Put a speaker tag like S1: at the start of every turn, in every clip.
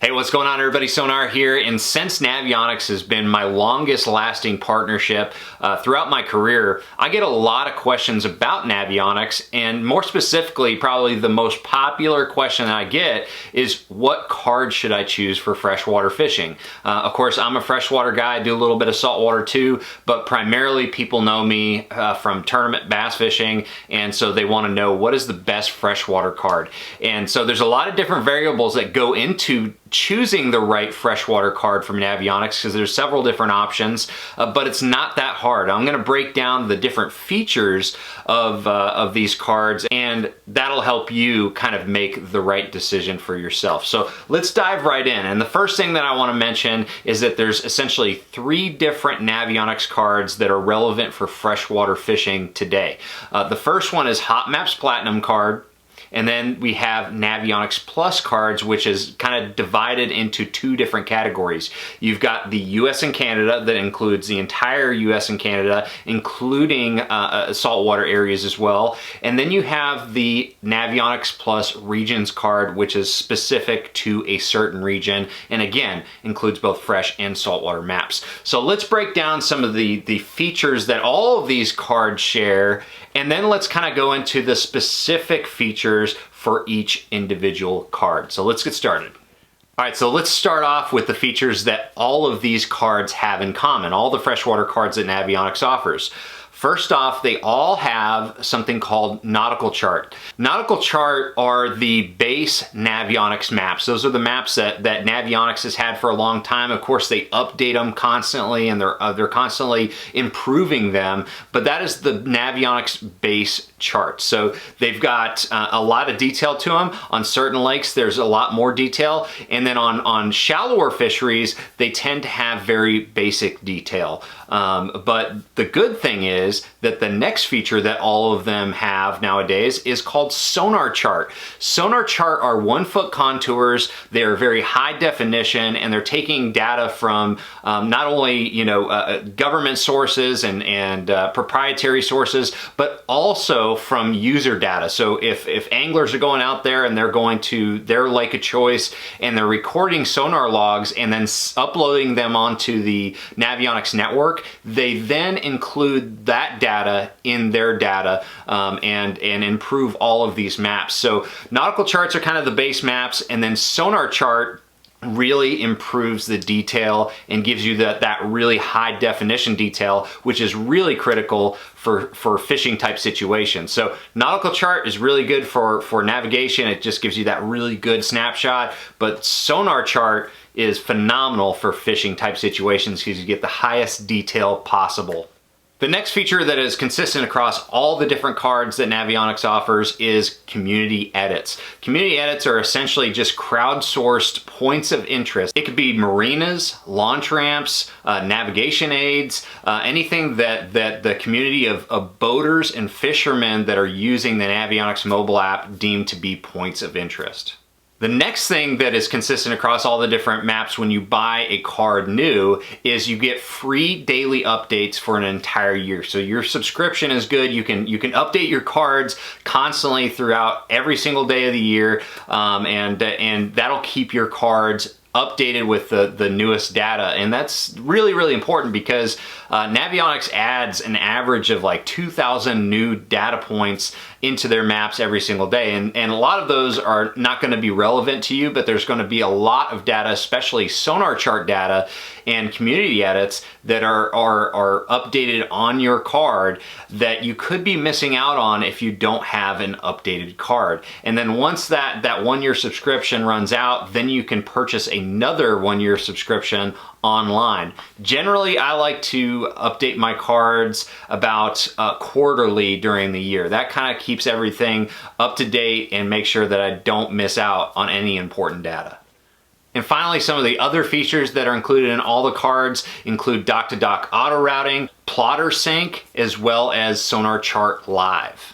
S1: Hey, what's going on everybody? Sonar here, and since Navionics has been my longest lasting partnership throughout my career, I get a lot of questions about Navionics, and more specifically, probably the most popular question that I get is what card should I choose for freshwater fishing? Of course, I'm a freshwater guy, I do a little bit of saltwater too, but primarily people know me from tournament bass fishing, and so they want to know what is the best freshwater card. And so there's a lot of different variables that go into choosing the right freshwater card from Navionics, because there's several different options, but it's not that hard. I'm going to break down the different features of these cards, and that'll help you kind of make the right decision for yourself. So let's dive right in. And the first thing that I want to mention is that there's essentially 3 different Navionics cards that are relevant for freshwater fishing today. The first one is Hot Maps Platinum card. And then we have Navionics Plus cards, which is kind of divided into 2 different categories. You've got the US and Canada, that includes the entire US and Canada, including saltwater areas as well. And then you have the Navionics Plus Regions card, which is specific to a certain region, and again, includes both fresh and saltwater maps. So let's break down some of the features that all of these cards share, and then let's kind of go into the specific features for each individual card. So let's get started. All right, so let's start off with the features that all of these cards have in common, all the freshwater cards that Navionics offers. First off, they all have something called nautical chart. Nautical chart are the base Navionics maps. Those are the maps that Navionics has had for a long time. Of course, they update them constantly, and they're constantly improving them, but that is the Navionics base chart. So they've got a lot of detail to them. On certain lakes, there's a lot more detail, and then on shallower fisheries, they tend to have very basic detail. But the good thing is that the next feature that all of them have nowadays is called sonar chart. Sonar chart are 1-foot contours. They are very high definition, and they're taking data from not only government sources and proprietary sources, but also from user data. So if anglers are going out there and they're going to their lake of choice and they're recording sonar logs and then uploading them onto the Navionics network, they then include that data in their data and improve all of these maps. So nautical charts are kind of the base maps, and then sonar chart really improves the detail and gives you that really high definition detail, which is really critical for fishing type situations. So nautical chart is really good for navigation. It just gives you that really good snapshot, but sonar chart is phenomenal for fishing type situations because you get the highest detail possible. The next feature that is consistent across all the different cards that Navionics offers is community edits. Community edits are essentially just crowdsourced points of interest. It could be marinas, launch ramps, navigation aids, anything that the community of boaters and fishermen that are using the Navionics mobile app deem to be points of interest. The next thing that is consistent across all the different maps when you buy a card new is you get free daily updates for an entire year. So your subscription is good. You can update your cards constantly throughout every single day of the year, and that'll keep your cards updated with the newest data. And that's really, really important because Navionics adds an average of like 2,000 new data points into their maps every single day. And a lot of those are not going to be relevant to you, but there's going to be a lot of data, especially sonar chart data and community edits that are updated on your card that you could be missing out on if you don't have an updated card. And then once that 1-year subscription runs out, then you can purchase another 1-year subscription online. Generally, I like to update my cards about quarterly during the year. That kind of keeps everything up to date and make sure that I don't miss out on any important data. And finally, some of the other features that are included in all the cards include dock-to-dock auto routing, plotter sync, as well as sonar chart live.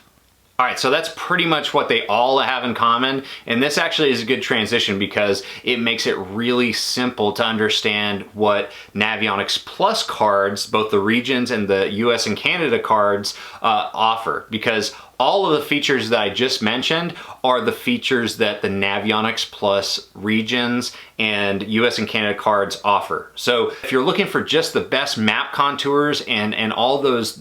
S1: All right, so that's pretty much what they all have in common, and this actually is a good transition because it makes it really simple to understand what Navionics Plus cards, both the regions and the US and Canada cards, offer, because all of the features that I just mentioned are the features that the Navionics Plus regions and US and Canada cards offer. So if you're looking for just the best map contours and all those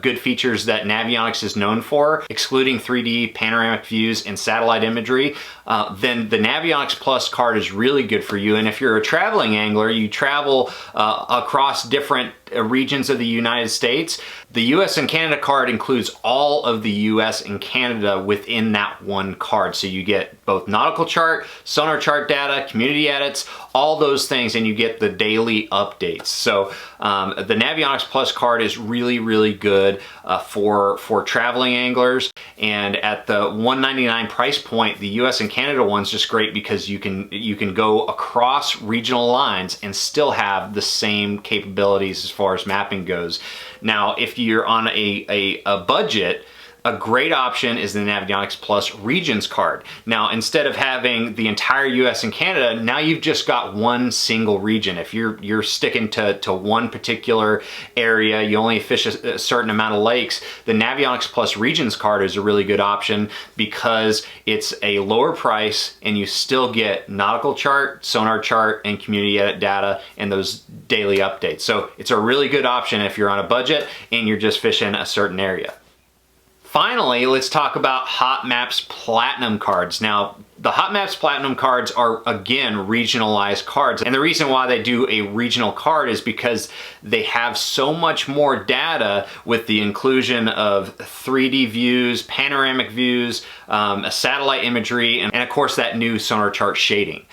S1: good features that Navionics is known for, excluding 3D panoramic views and satellite imagery, then the Navionics Plus card is really good for you. And if you're a traveling angler, you travel across different regions of the United States, the US and Canada card includes all of the US and Canada within that one card. So you get both nautical chart, sonar chart data, community edits, all those things, and you get the daily updates. So the Navionics Plus card is really, really good for traveling anglers. And at the $199 price point, the US and Canada one's just great because you can go across regional lines and still have the same capabilities as far as mapping goes. Now, if you're on a budget, a great option is the Navionics Plus Regions card. Now, instead of having the entire US and Canada, now you've just got one single region. If you're sticking to one particular area, you only fish a certain amount of lakes, the Navionics Plus Regions card is a really good option because it's a lower price and you still get nautical chart, sonar chart, and community edit data and those daily updates. So it's a really good option if you're on a budget and you're just fishing a certain area. Finally, let's talk about Hot Maps Platinum cards. Now, the Hot Maps Platinum cards are, again, regionalized cards. And the reason why they do a regional card is because they have so much more data with the inclusion of 3D views, panoramic views, satellite imagery, and of course that new sonar chart shading.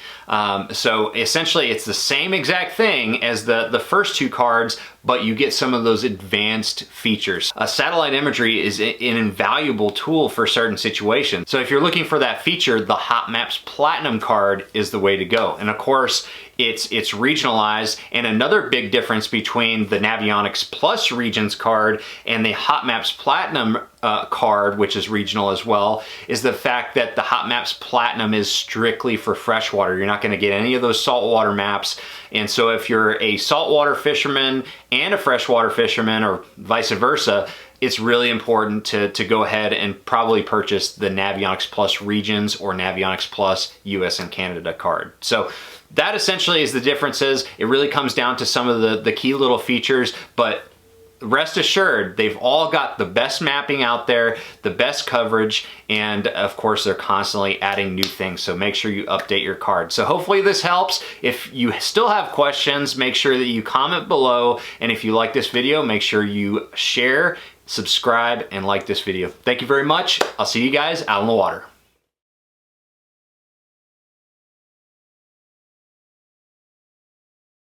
S1: So essentially it's the same exact thing as the first two cards, but you get some of those advanced features. Satellite imagery is an invaluable tool for certain situations. So if you're looking for that feature, the Hot Maps Platinum card is the way to go. And of course, it's regionalized. And another big difference between the Navionics Plus Regions card and the Hot Maps Platinum card, which is regional as well, is the fact that the Hot Maps Platinum is strictly for freshwater. You're not going to get any of those saltwater maps. And so if you're a saltwater fisherman and a freshwater fisherman, or vice versa, it's really important to go ahead and probably purchase the Navionics Plus Regions or Navionics Plus US and Canada card. So that essentially is the differences. It really comes down to some of the key little features, but rest assured, they've all got the best mapping out there, the best coverage, and of course they're constantly adding new things, so make sure you update your card. So hopefully this helps. If you still have questions, make sure that you comment below, and if you like this video, make sure you share, subscribe, and like this video. Thank you very much. I'll see you guys out on the water.